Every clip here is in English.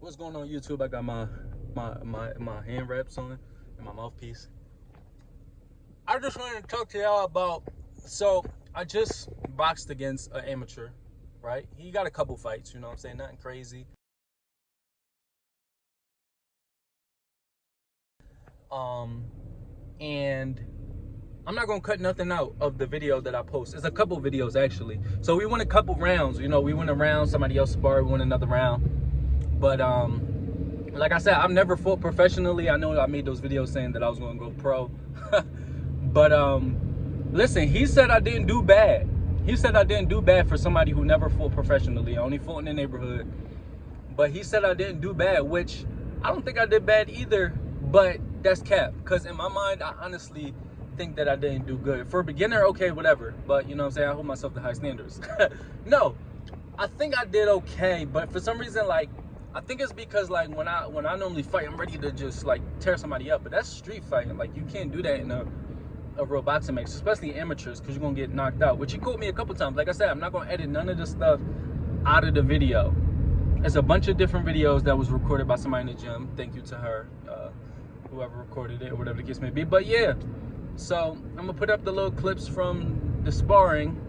What's going on YouTube? I got my hand wraps on and my mouthpiece. I just wanted to talk to y'all about, so I just boxed against an amateur, right? He got a couple fights, you know what I'm saying? Nothing crazy. And I'm not gonna cut nothing out of the video that I post. It's a couple videos actually. So we won a couple rounds, you know, we won a round, somebody else sparred, we won another round. But like I said, I've never fought professionally. I know I made those videos saying that I was gonna go pro. But listen, he said I didn't do bad. He said I didn't do bad for somebody who never fought professionally. I only fought in the neighborhood. But he said I didn't do bad, which I don't think I did bad either, but that's cap. Because in my mind, I honestly think that I didn't do good. For a beginner, okay, whatever. But you know what I'm saying? I hold myself to high standards. No, I think I did okay, but for some reason, like, I think it's because like when I normally fight, I'm ready to just like tear somebody up. But that's street fighting. Like, you can't do that in a real boxing match, especially amateurs, because you're gonna get knocked out. Which he caught me a couple times. Like I said, I'm not gonna edit none of this stuff out of the video. There's a bunch of different videos that was recorded by somebody in the gym. Thank you to her, whoever recorded it or whatever the case may be. But yeah, so I'm gonna put up the little clips from the sparring.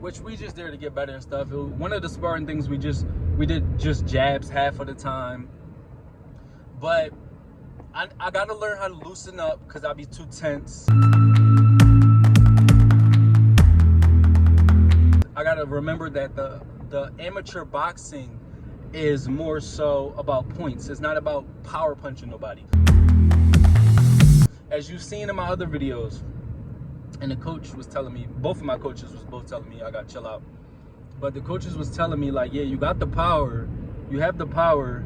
Which we just there to get better and stuff. One of the sparring things we did just jabs half of the time. But I gotta learn how to loosen up because I'll be too tense. I gotta remember that the amateur boxing is more so about points. It's not about power punching nobody. As you've seen in my other videos, and the coach was telling me, both of my coaches was both telling me I gotta chill out. But the coaches was telling me like, yeah, you got the power, you have the power,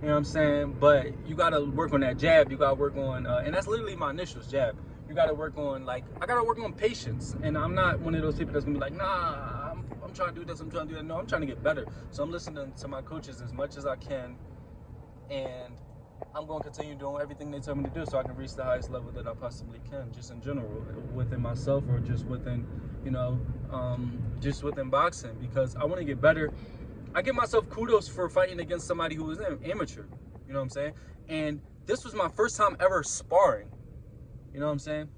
you know what I'm saying? But you gotta work on that jab. You gotta work on, and that's literally my initials, jab. You gotta work on, like, I gotta work on patience. And I'm not one of those people that's gonna be like, nah, I'm trying to do this, I'm trying to do that. No, I'm trying to get better. So I'm listening to my coaches as much as I can, and I'm going to continue doing everything they tell me to do so I can reach the highest level that I possibly can, just in general, within myself or just within, you know, just within boxing, because I want to get better. I give myself kudos for fighting against somebody who was an amateur, you know what I'm saying? And this was my first time ever sparring, you know what I'm saying?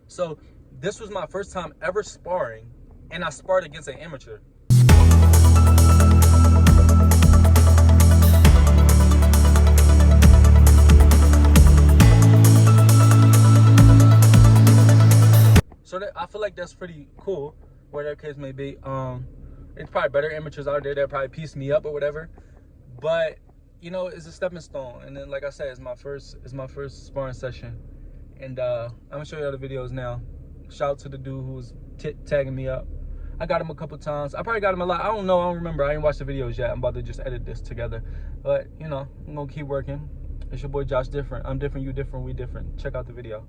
So this was my first time ever sparring, and I sparred against an amateur. So I feel like that's pretty cool, whatever case may be. It's probably better amateurs out there that probably piece me up or whatever, but you know, it's a stepping stone. And then, like I said, it's my first sparring session, and I'm gonna show you all the videos now. Shout out to the dude who was tagging me up. I got him a couple times. I probably got him a lot. I don't know. I don't remember. I ain't watched the videos yet. I'm about to just edit this together, but you know, I'm gonna keep working. It's your boy Joshdifferent. I'm different. You different. We different. Check out the video.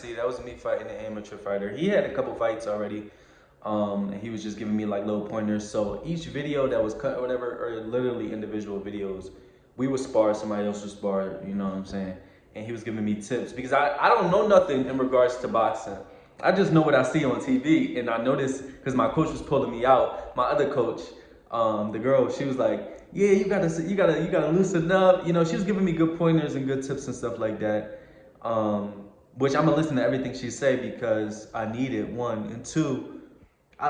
see. That was me fighting an amateur fighter. He had a couple fights already. And he was just giving me like little pointers. So each video that was cut or whatever, or literally individual videos, we would spar, somebody else would spar, you know what I'm saying? And he was giving me tips because I don't know nothing in regards to boxing. I just know what I see on TV, and I noticed because my coach was pulling me out. My other coach, the girl, she was like, "Yeah, you gotta loosen up." You know, she was giving me good pointers and good tips and stuff like that. Which I'm gonna listen to everything she say because I need it. One and two.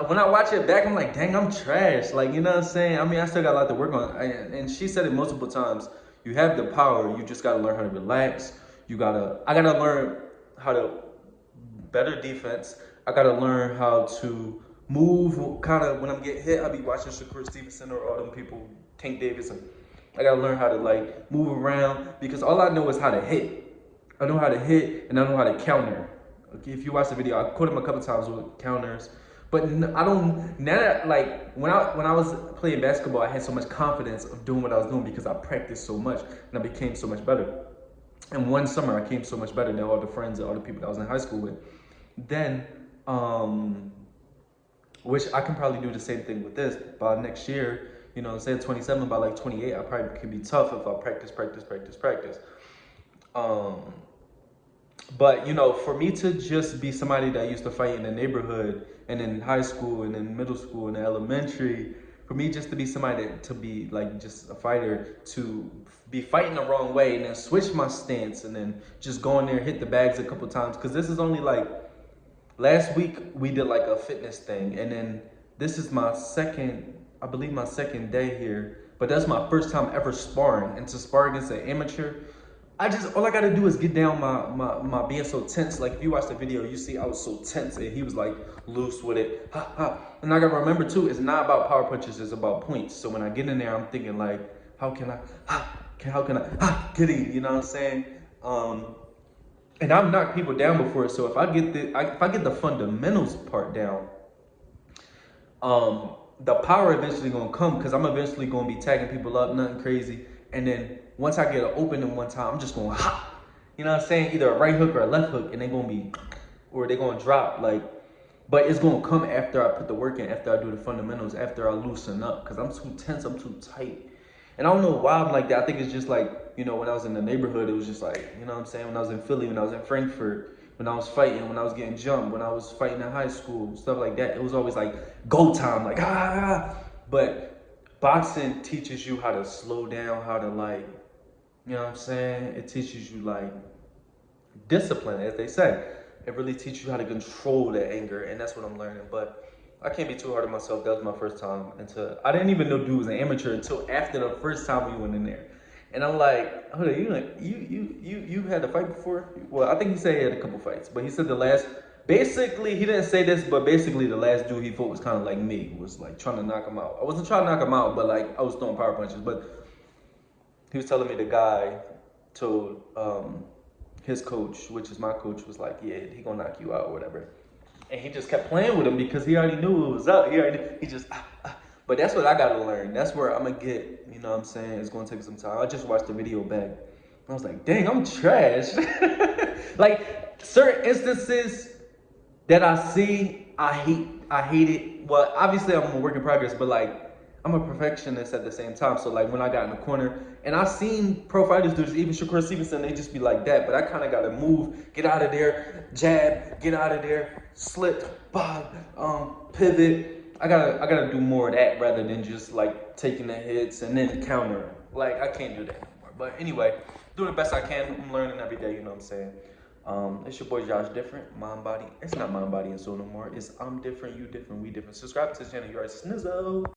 When I watch it back, I'm like, dang, I'm trash. Like, you know what I'm saying? I mean, I still got a lot to work on. And she said it multiple times. You have the power. You just got to learn how to relax. I got to learn how to better defense. I got to learn how to move kind of when I'm getting hit. I'll be watching Shakur Stevenson or all them people, Tank Davidson. I got to learn how to like move around because all I know is how to hit. I know how to hit and I know how to counter. Okay, if you watch the video, I caught him a couple times with counters. But I don't, now that, like, when I was playing basketball, I had so much confidence of doing what I was doing because I practiced so much and I became so much better. And one summer, I came so much better than all the friends and all the people that I was in high school with. Then, which I can probably do the same thing with this. By next year, you know, say 27, by like 28, I probably could be tough if I practice. But, you know, for me to just be somebody that used to fight in the neighborhood and in high school and in middle school and elementary, for me just to be somebody to be like just a fighter, to be fighting the wrong way and then switch my stance and then just go in there, hit the bags a couple times. Because this is only like, last week we did like a fitness thing. And then this is my second, I believe my second day here. But that's my first time ever sparring. And to spar against an amateur, all I gotta do is get down my being so tense. Like if you watch the video, you see I was so tense and he was like loose with it. Ha, ha. And I gotta remember too, it's not about power punches, it's about points. So when I get in there, I'm thinking like, how can I get him? You know what I'm saying? And I've knocked people down before, so if I get the fundamentals part down, the power eventually gonna come because I'm eventually gonna be tagging people up, nothing crazy. And then once I get an opening one time, I'm just going ha, you know what I'm saying? Either a right hook or a left hook, and they're gonna be, or they're gonna drop. Like, but it's gonna come after I put the work in, after I do the fundamentals, after I loosen up, because I'm too tense, I'm too tight. And I don't know why I'm like that. I think it's just like, you know, when I was in the neighborhood, it was just like, you know what I'm saying? When I was in Philly, when I was in Frankfurt, when I was fighting, when I was getting jumped, when I was fighting in high school, stuff like that. It was always like go time, like ah. But boxing teaches you how to slow down, how to like, you know what I'm saying? It teaches you like discipline, as they say. It really teaches you how to control the anger, and that's what I'm learning. But I can't be too hard on myself. That was my first time. I didn't even know dude was an amateur until after the first time we went in there. And I'm like, hold on, you had a fight before? Well, I think he said he had a couple fights, but he said the last, basically, he didn't say this, but basically the last dude he fought was kind of like me, was like trying to knock him out. I wasn't trying to knock him out, but like I was throwing power punches. But he was telling me the guy told his coach, which is my coach, was like, yeah, he gonna knock you out or whatever. And he just kept playing with him because he already knew it was up. He just. But that's what I gotta learn. That's where I'm gonna get, you know what I'm saying? It's gonna take some time. I just watched the video back. I was like, dang, I'm trash. Like certain instances that I see, I hate it. Well, obviously I'm a work in progress, but like I'm a perfectionist at the same time. So like when I got in the corner and I seen pro fighters do this, even Shakur Stevenson, they just be like that. But I kind of gotta move, get out of there, jab, get out of there, slip, bob, pivot. I gotta do more of that rather than just like taking the hits and then countering. Like I can't do that anymore. But anyway, doing the best I can. I'm learning every day, you know what I'm saying? It's your boy Joshdifferent, Mind Body. It's not Mind Body and Soul no more. It's I'm different, you different, we different. Subscribe to this channel, you are Snizzo.